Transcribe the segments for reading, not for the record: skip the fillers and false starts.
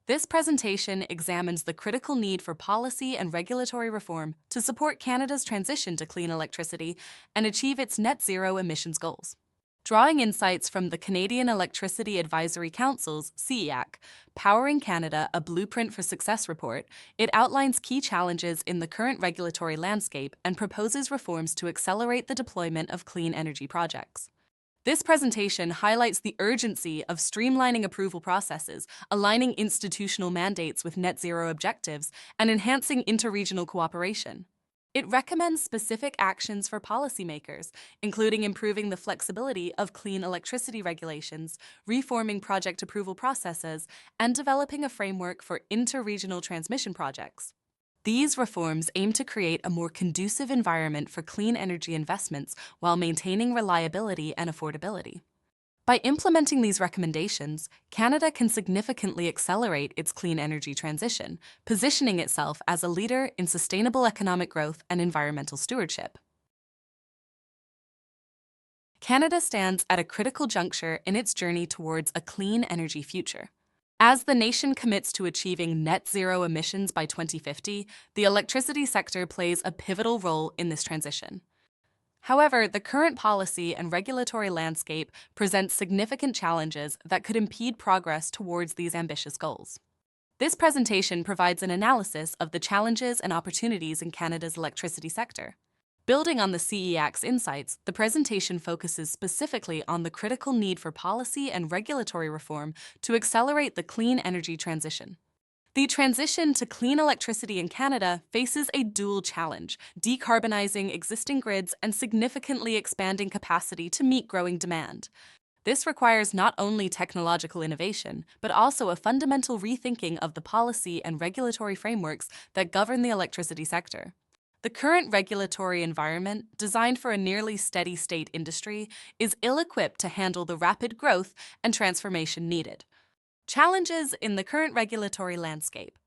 This presentation examines the critical need for policy and regulatory reform to support Canada's transition to clean electricity and achieve its net zero emissions goals. Drawing insights from the Canadian Electricity Advisory Council's CEAC, Powering Canada, a Blueprint for Success report, it outlines key challenges in the current regulatory landscape and proposes reforms to accelerate the deployment of clean energy projects. This presentation highlights the urgency of streamlining approval processes, aligning institutional mandates with net zero objectives, and enhancing interregional cooperation. It recommends specific actions for policymakers, including improving the flexibility of clean electricity regulations, reforming project approval processes, and developing a framework for interregional transmission projects. These reforms aim to create a more conducive environment for clean energy investments while maintaining reliability and affordability. By implementing these recommendations, Canada can significantly accelerate its clean energy transition, positioning itself as a leader in sustainable economic growth and environmental stewardship. Canada stands at a critical juncture in its journey towards a clean energy future. As the nation commits to achieving net zero emissions by 2050, the electricity sector plays a pivotal role in this transition. However, the current policy and regulatory landscape presents significant challenges that could impede progress towards these ambitious goals. This presentation provides an analysis of the challenges and opportunities in Canada's electricity sector. Building on the CEAC's insights, the presentation focuses specifically on the critical need for policy and regulatory reform to accelerate the clean energy transition. The transition to clean electricity in Canada faces a dual challenge: decarbonizing existing grids and significantly expanding capacity to meet growing demand. This requires not only technological innovation, but also a fundamental rethinking of the policy and regulatory frameworks that govern the electricity sector. The current regulatory environment, designed for a nearly steady-state industry, is ill-equipped to handle the rapid growth and transformation needed. Challenges in the current regulatory landscape.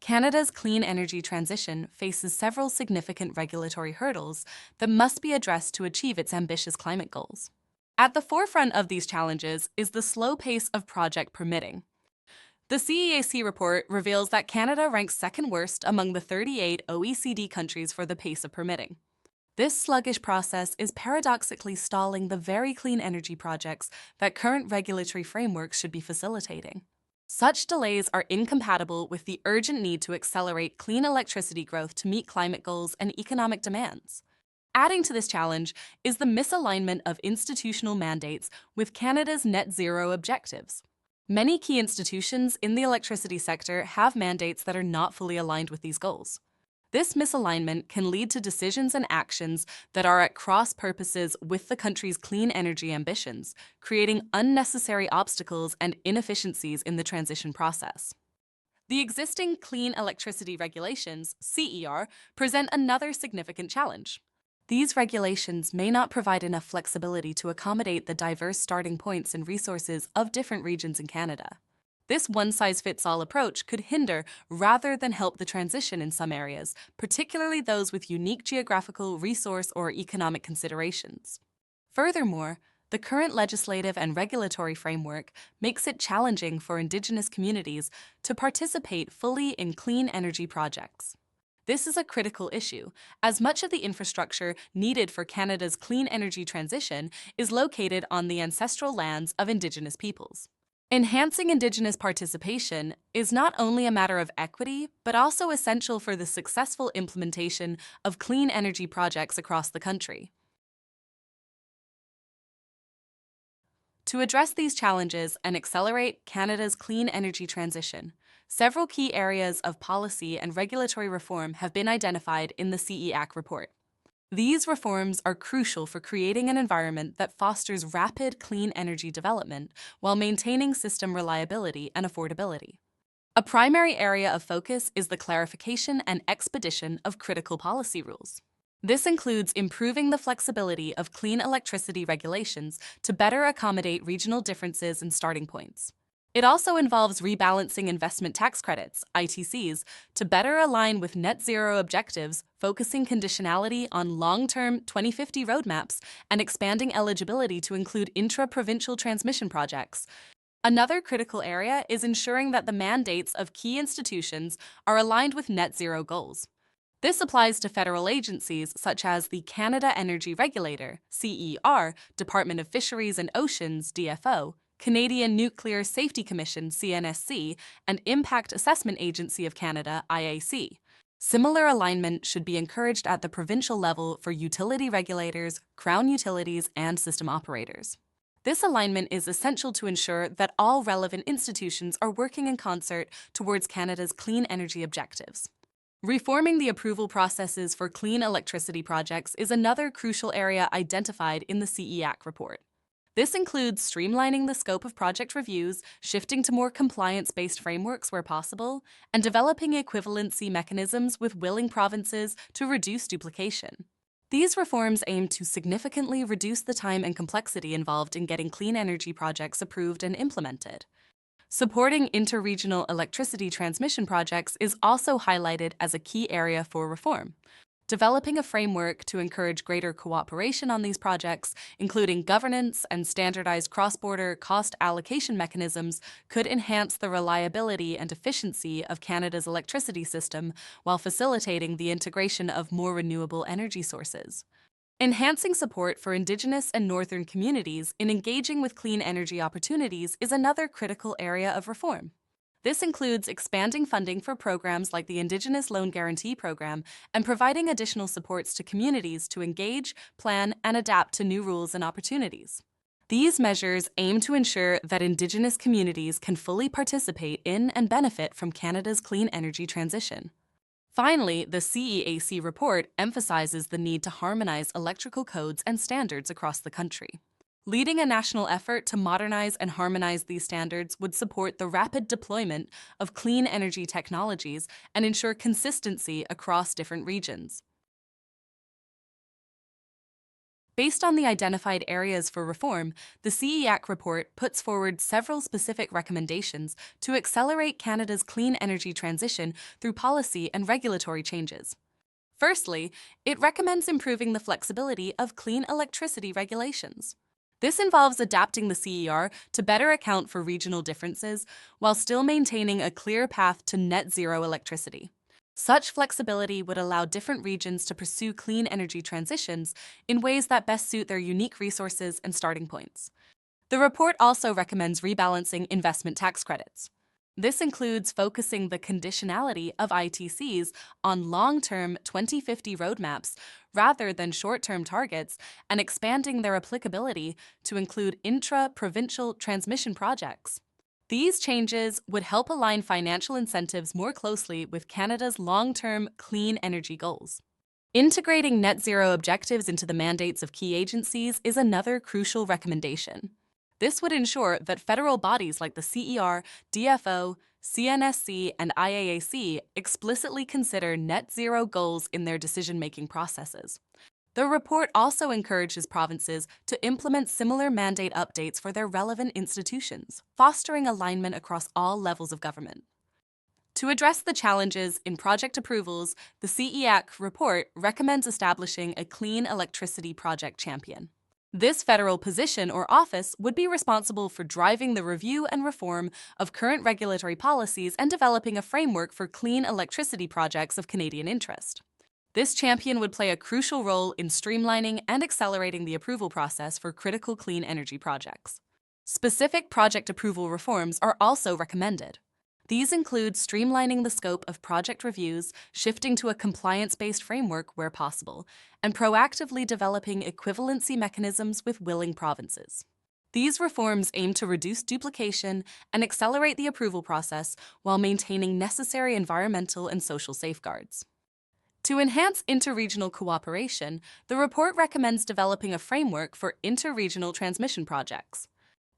Canada's clean energy transition faces several significant regulatory hurdles that must be addressed to achieve its ambitious climate goals. At the forefront of these challenges is the slow pace of project permitting. The CEAC report reveals that Canada ranks second worst among the 38 OECD countries for the pace of permitting. This sluggish process is paradoxically stalling the very clean energy projects that current regulatory frameworks should be facilitating. Such delays are incompatible with the urgent need to accelerate clean electricity growth to meet climate goals and economic demands. Adding to this challenge is the misalignment of institutional mandates with Canada's net zero objectives. Many key institutions in the electricity sector have mandates that are not fully aligned with these goals. This misalignment can lead to decisions and actions that are at cross purposes with the country's clean energy ambitions, creating unnecessary obstacles and inefficiencies in the transition process. The existing Clean Electricity Regulations, CER, present another significant challenge. These regulations may not provide enough flexibility to accommodate the diverse starting points and resources of different regions in Canada. This one-size-fits-all approach could hinder rather than help the transition in some areas, particularly those with unique geographical, resource, or economic considerations. Furthermore, the current legislative and regulatory framework makes it challenging for Indigenous communities to participate fully in clean energy projects. This is a critical issue, as much of the infrastructure needed for Canada's clean energy transition is located on the ancestral lands of Indigenous peoples. Enhancing Indigenous participation is not only a matter of equity, but also essential for the successful implementation of clean energy projects across the country. To address these challenges and accelerate Canada's clean energy transition, several key areas of policy and regulatory reform have been identified in the CEAC report. These reforms are crucial for creating an environment that fosters rapid clean energy development while maintaining system reliability and affordability. A primary area of focus is the clarification and expedition of critical policy rules. This includes improving the flexibility of clean electricity regulations to better accommodate regional differences and starting points. It also involves rebalancing investment tax credits, ITCs, to better align with net zero objectives, focusing conditionality on long-term 2050 roadmaps and expanding eligibility to include intra-provincial transmission projects. Another critical area is ensuring that the mandates of key institutions are aligned with net zero goals. This applies to federal agencies such as the Canada Energy Regulator, CER, Department of Fisheries and Oceans, DFO, Canadian Nuclear Safety Commission, CNSC, and Impact Assessment Agency of Canada, IAC. Similar alignment should be encouraged at the provincial level for utility regulators, crown utilities, and system operators. This alignment is essential to ensure that all relevant institutions are working in concert towards Canada's clean energy objectives. Reforming the approval processes for clean electricity projects is another crucial area identified in the CEAC report. This includes streamlining the scope of project reviews, shifting to more compliance-based frameworks where possible, and developing equivalency mechanisms with willing provinces to reduce duplication. These reforms aim to significantly reduce the time and complexity involved in getting clean energy projects approved and implemented. Supporting interregional electricity transmission projects is also highlighted as a key area for reform. Developing a framework to encourage greater cooperation on these projects, including governance and standardized cross-border cost allocation mechanisms, could enhance the reliability and efficiency of Canada's electricity system while facilitating the integration of more renewable energy sources. Enhancing support for Indigenous and Northern communities in engaging with clean energy opportunities is another critical area of reform. This includes expanding funding for programs like the Indigenous Loan Guarantee Program and providing additional supports to communities to engage, plan, and adapt to new rules and opportunities. These measures aim to ensure that Indigenous communities can fully participate in and benefit from Canada's clean energy transition. Finally, the CEAC report emphasizes the need to harmonize electrical codes and standards across the country. Leading a national effort to modernize and harmonize these standards would support the rapid deployment of clean energy technologies and ensure consistency across different regions. Based on the identified areas for reform, the CEAC report puts forward several specific recommendations to accelerate Canada's clean energy transition through policy and regulatory changes. Firstly, it recommends improving the flexibility of clean electricity regulations. This involves adapting the CER to better account for regional differences while still maintaining a clear path to net zero electricity. Such flexibility would allow different regions to pursue clean energy transitions in ways that best suit their unique resources and starting points. The report also recommends rebalancing investment tax credits. This includes focusing the conditionality of ITCs on long-term 2050 roadmaps rather than short-term targets and expanding their applicability to include intra-provincial transmission projects. These changes would help align financial incentives more closely with Canada's long-term clean energy goals. Integrating net zero objectives into the mandates of key agencies is another crucial recommendation. This would ensure that federal bodies like the CER, DFO, CNSC, and IAAC explicitly consider net zero goals in their decision-making processes. The report also encourages provinces to implement similar mandate updates for their relevant institutions, fostering alignment across all levels of government. To address the challenges in project approvals, the CEAC report recommends establishing a clean electricity project champion. This federal position or office would be responsible for driving the review and reform of current regulatory policies and developing a framework for clean electricity projects of Canadian interest. This champion would play a crucial role in streamlining and accelerating the approval process for critical clean energy projects. Specific project approval reforms are also recommended. These include streamlining the scope of project reviews, shifting to a compliance-based framework where possible, and proactively developing equivalency mechanisms with willing provinces. These reforms aim to reduce duplication and accelerate the approval process while maintaining necessary environmental and social safeguards. To enhance interregional cooperation, the report recommends developing a framework for interregional transmission projects.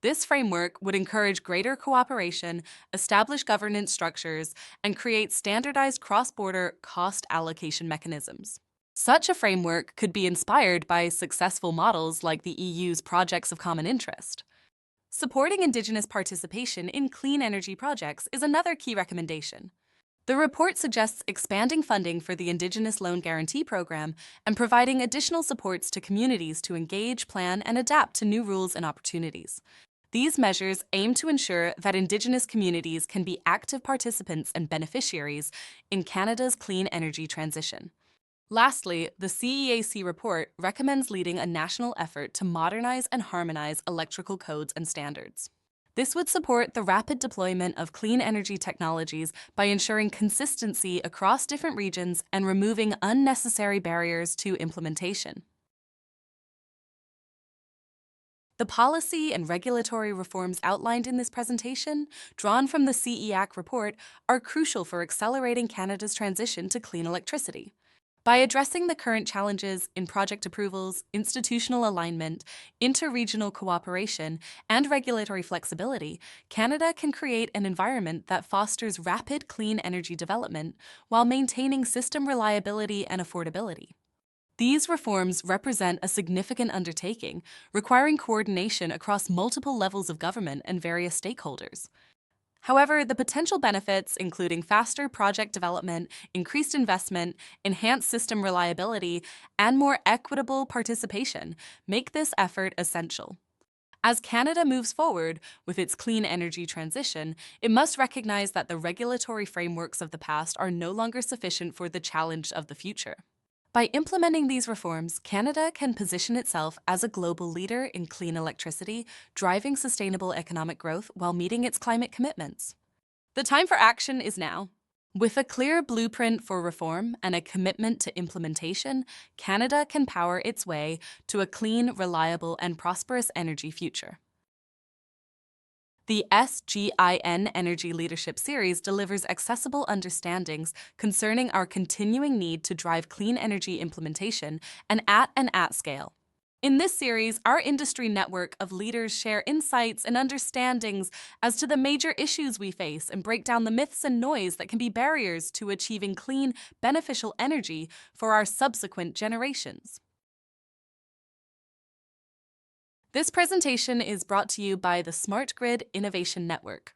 This framework would encourage greater cooperation, establish governance structures, and create standardized cross-border cost allocation mechanisms. Such a framework could be inspired by successful models like the EU's Projects of Common Interest. Supporting Indigenous participation in clean energy projects is another key recommendation. The report suggests expanding funding for the Indigenous Loan Guarantee Program and providing additional supports to communities to engage, plan, and adapt to new rules and opportunities. These measures aim to ensure that Indigenous communities can be active participants and beneficiaries in Canada's clean energy transition. Lastly, the CEAC report recommends leading a national effort to modernize and harmonize electrical codes and standards. This would support the rapid deployment of clean energy technologies by ensuring consistency across different regions and removing unnecessary barriers to implementation. The policy and regulatory reforms outlined in this presentation, drawn from the CEAC report, are crucial for accelerating Canada's transition to clean electricity. By addressing the current challenges in project approvals, institutional alignment, interregional cooperation, and regulatory flexibility, Canada can create an environment that fosters rapid clean energy development while maintaining system reliability and affordability. These reforms represent a significant undertaking, requiring coordination across multiple levels of government and various stakeholders. However, the potential benefits, including faster project development, increased investment, enhanced system reliability, and more equitable participation, make this effort essential. As Canada moves forward with its clean energy transition, it must recognize that the regulatory frameworks of the past are no longer sufficient for the challenge of the future. By implementing these reforms, Canada can position itself as a global leader in clean electricity, driving sustainable economic growth while meeting its climate commitments. The time for action is now. With a clear blueprint for reform and a commitment to implementation, Canada can power its way to a clean, reliable, and prosperous energy future. The SGIN Energy Leadership Series delivers accessible understandings concerning our continuing need to drive clean energy implementation and at scale. In this series, our industry network of leaders share insights and understandings as to the major issues we face and break down the myths and noise that can be barriers to achieving clean, beneficial energy for our subsequent generations. This presentation is brought to you by the Smart Grid Innovation Network.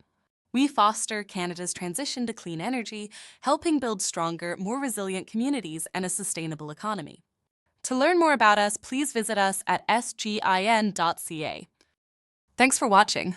We foster Canada's transition to clean energy, helping build stronger, more resilient communities and a sustainable economy. To learn more about us, please visit us at sgin.ca. Thanks for watching.